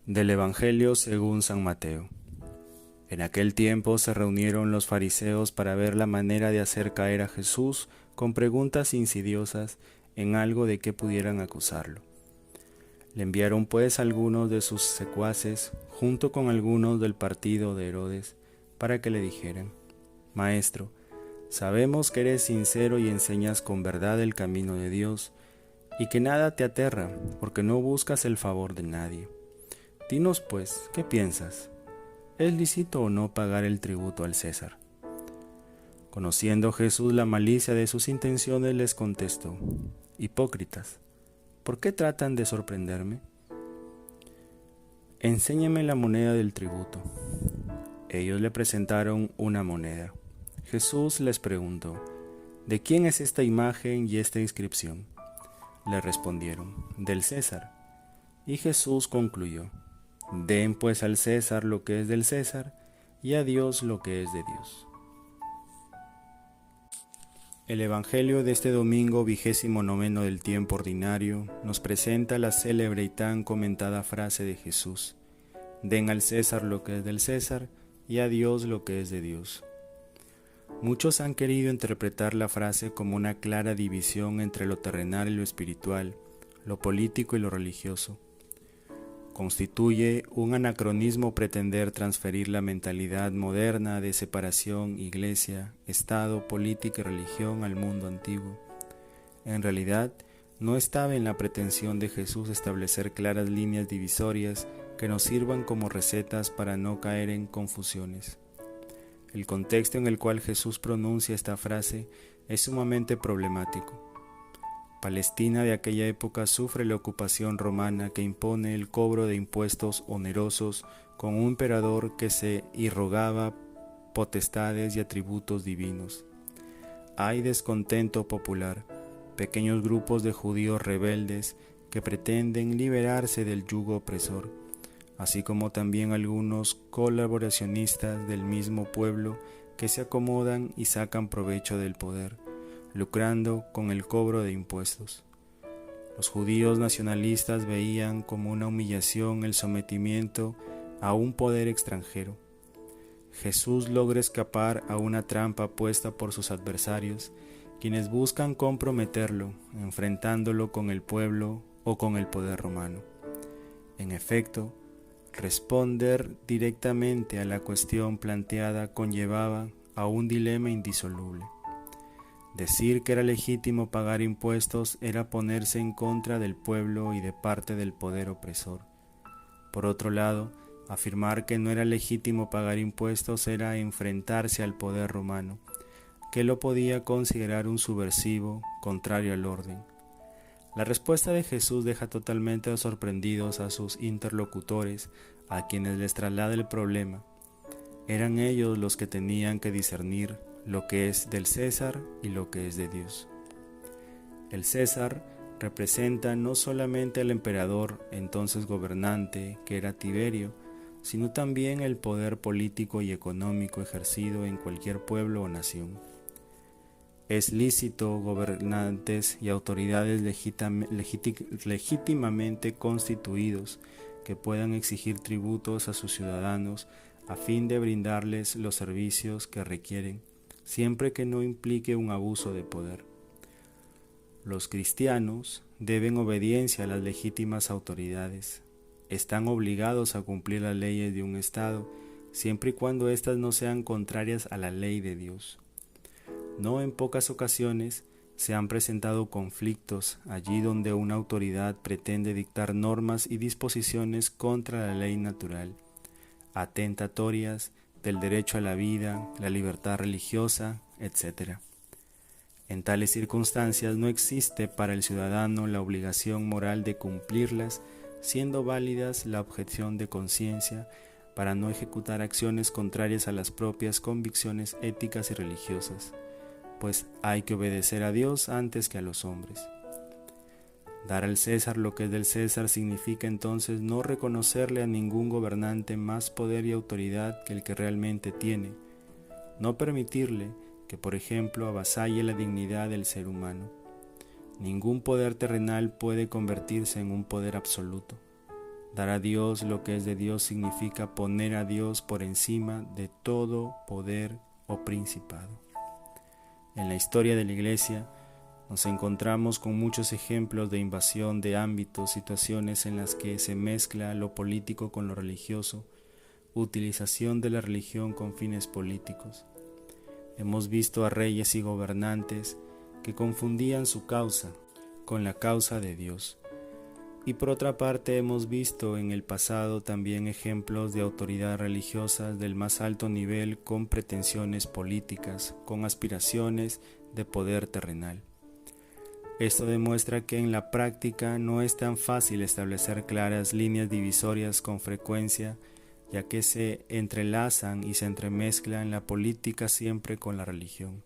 Del Evangelio según San Mateo. En aquel tiempo se reunieron los fariseos para ver la manera de hacer caer a Jesús con preguntas insidiosas en algo de que pudieran acusarlo. Le enviaron pues algunos de sus secuaces, junto con algunos del partido de Herodes, para que le dijeran: Maestro, sabemos que eres sincero y enseñas con verdad el camino de Dios, y que nada te aterra, porque no buscas el favor de nadie. Dinos pues, ¿qué piensas? ¿Es lícito o no pagar el tributo al César? Conociendo Jesús la malicia de sus intenciones, les contestó: Hipócritas, ¿por qué tratan de sorprenderme? Enséñame la moneda del tributo. Ellos le presentaron una moneda. Jesús les preguntó: ¿De quién es esta imagen y esta inscripción? Le respondieron: del César. Y Jesús concluyó: Den pues al César lo que es del César, y a Dios lo que es de Dios. El Evangelio de este domingo 29 del tiempo ordinario nos presenta la célebre y tan comentada frase de Jesús: Den al César lo que es del César, y a Dios lo que es de Dios. Muchos han querido interpretar la frase como una clara división entre lo terrenal y lo espiritual, lo político y lo religioso. Constituye un anacronismo pretender transferir la mentalidad moderna de separación iglesia, Estado, política y religión al mundo antiguo. En realidad, no estaba en la pretensión de Jesús establecer claras líneas divisorias que nos sirvan como recetas para no caer en confusiones. El contexto en el cual Jesús pronuncia esta frase es sumamente problemático. Palestina de aquella época sufre la ocupación romana que impone el cobro de impuestos onerosos con un emperador que se irrogaba potestades y atributos divinos. Hay descontento popular, pequeños grupos de judíos rebeldes que pretenden liberarse del yugo opresor, así como también algunos colaboracionistas del mismo pueblo que se acomodan y sacan provecho del poder, lucrando con el cobro de impuestos. Los judíos nacionalistas veían como una humillación el sometimiento a un poder extranjero. Jesús logra escapar a una trampa puesta por sus adversarios, quienes buscan comprometerlo, enfrentándolo con el pueblo o con el poder romano. En efecto, responder directamente a la cuestión planteada conllevaba a un dilema indisoluble. Decir que era legítimo pagar impuestos era ponerse en contra del pueblo y de parte del poder opresor. Por otro lado, afirmar que no era legítimo pagar impuestos era enfrentarse al poder romano, que lo podía considerar un subversivo, contrario al orden. La respuesta de Jesús deja totalmente sorprendidos a sus interlocutores, a quienes les traslada el problema. Eran ellos los que tenían que discernir lo que es del César y lo que es de Dios. El César representa no solamente al emperador, entonces gobernante, que era Tiberio, sino también el poder político y económico ejercido en cualquier pueblo o nación. Es lícito gobernantes y autoridades legítimamente constituidos que puedan exigir tributos a sus ciudadanos a fin de brindarles los servicios que requieren, siempre que no implique un abuso de poder. Los cristianos deben obediencia a las legítimas autoridades. Están obligados a cumplir las leyes de un Estado, siempre y cuando éstas no sean contrarias a la ley de Dios. No en pocas ocasiones se han presentado conflictos allí donde una autoridad pretende dictar normas y disposiciones contra la ley natural, atentatorias del derecho a la vida, la libertad religiosa, etc. En tales circunstancias no existe para el ciudadano la obligación moral de cumplirlas, siendo válidas la objeción de conciencia para no ejecutar acciones contrarias a las propias convicciones éticas y religiosas, pues hay que obedecer a Dios antes que a los hombres. Dar al César lo que es del César significa entonces no reconocerle a ningún gobernante más poder y autoridad que el que realmente tiene, no permitirle que, por ejemplo, avasalle la dignidad del ser humano. Ningún poder terrenal puede convertirse en un poder absoluto. Dar a Dios lo que es de Dios significa poner a Dios por encima de todo poder o principado. En la historia de la Iglesia nos encontramos con muchos ejemplos de invasión de ámbitos, situaciones en las que se mezcla lo político con lo religioso, utilización de la religión con fines políticos. Hemos visto a reyes y gobernantes que confundían su causa con la causa de Dios. Y por otra parte hemos visto en el pasado también ejemplos de autoridades religiosas del más alto nivel con pretensiones políticas, con aspiraciones de poder terrenal. Esto demuestra que en la práctica no es tan fácil establecer claras líneas divisorias con frecuencia, ya que se entrelazan y se entremezclan la política siempre con la religión.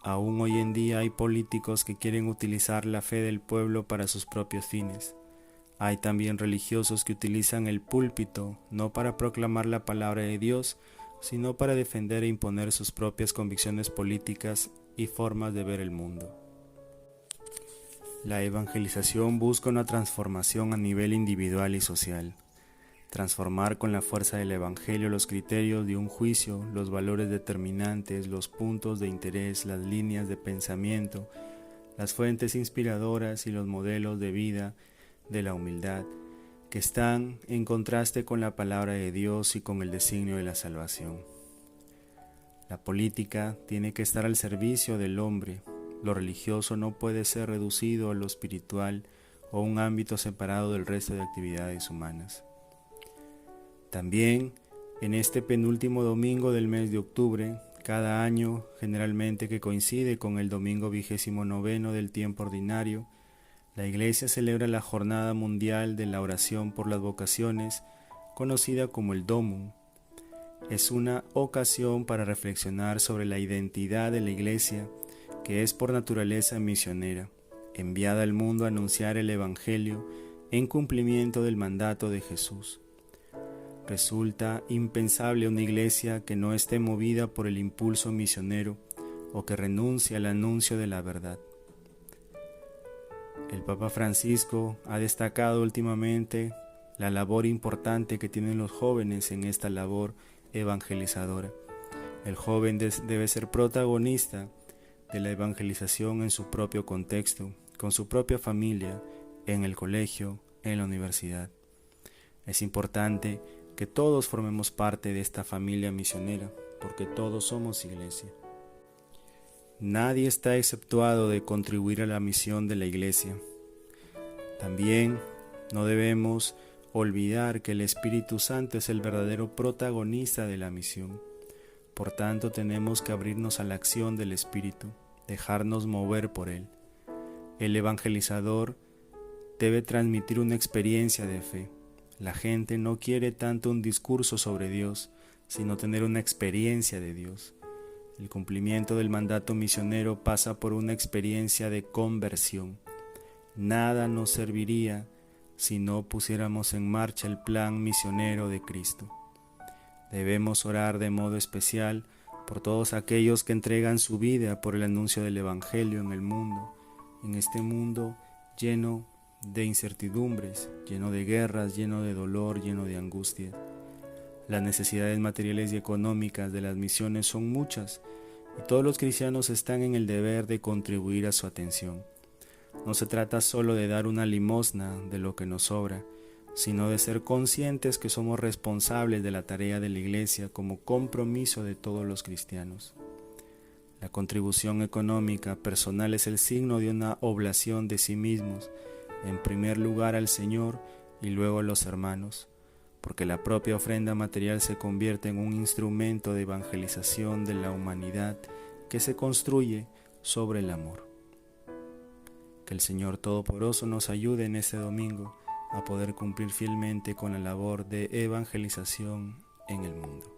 Aún hoy en día hay políticos que quieren utilizar la fe del pueblo para sus propios fines. Hay también religiosos que utilizan el púlpito no para proclamar la palabra de Dios, sino para defender e imponer sus propias convicciones políticas y formas de ver el mundo. La evangelización busca una transformación a nivel individual y social. Transformar con la fuerza del Evangelio los criterios de un juicio, los valores determinantes, los puntos de interés, las líneas de pensamiento, las fuentes inspiradoras y los modelos de vida de la humildad, que están en contraste con la palabra de Dios y con el designio de la salvación. La política tiene que estar al servicio del hombre. Lo religioso no puede ser reducido a lo espiritual o un ámbito separado del resto de actividades humanas. También, en este penúltimo domingo del mes de octubre, cada año, generalmente que coincide con el domingo 29 del tiempo ordinario, la Iglesia celebra la Jornada Mundial de la Oración por las Vocaciones, conocida como el Domum. Es una ocasión para reflexionar sobre la identidad de la Iglesia, que es por naturaleza misionera, enviada al mundo a anunciar el Evangelio en cumplimiento del mandato de Jesús. Resulta impensable una iglesia que no esté movida por el impulso misionero o que renuncie al anuncio de la verdad. El Papa Francisco ha destacado últimamente la labor importante que tienen los jóvenes en esta labor evangelizadora. El joven debe ser protagonista de la evangelización en su propio contexto, con su propia familia, en el colegio, en la universidad. Es importante que todos formemos parte de esta familia misionera, porque todos somos iglesia. Nadie está exceptuado de contribuir a la misión de la iglesia. También no debemos olvidar que el Espíritu Santo es el verdadero protagonista de la misión. Por tanto, tenemos que abrirnos a la acción del Espíritu, dejarnos mover por Él. El evangelizador debe transmitir una experiencia de fe. La gente no quiere tanto un discurso sobre Dios, sino tener una experiencia de Dios. El cumplimiento del mandato misionero pasa por una experiencia de conversión. Nada nos serviría si no pusiéramos en marcha el plan misionero de Cristo. Debemos orar de modo especial por todos aquellos que entregan su vida por el anuncio del Evangelio en este mundo lleno de incertidumbres, lleno de guerras, lleno de dolor, lleno de angustia. Las necesidades materiales y económicas de las misiones son muchas y todos los cristianos están en el deber de contribuir a su atención. No se trata solo de dar una limosna de lo que nos sobra, sino de ser conscientes que somos responsables de la tarea de la Iglesia como compromiso de todos los cristianos. La contribución económica personal es el signo de una oblación de sí mismos, en primer lugar al Señor y luego a los hermanos, porque la propia ofrenda material se convierte en un instrumento de evangelización de la humanidad que se construye sobre el amor. Que el Señor Todopoderoso nos ayude en este domingo a poder cumplir fielmente con la labor de evangelización en el mundo.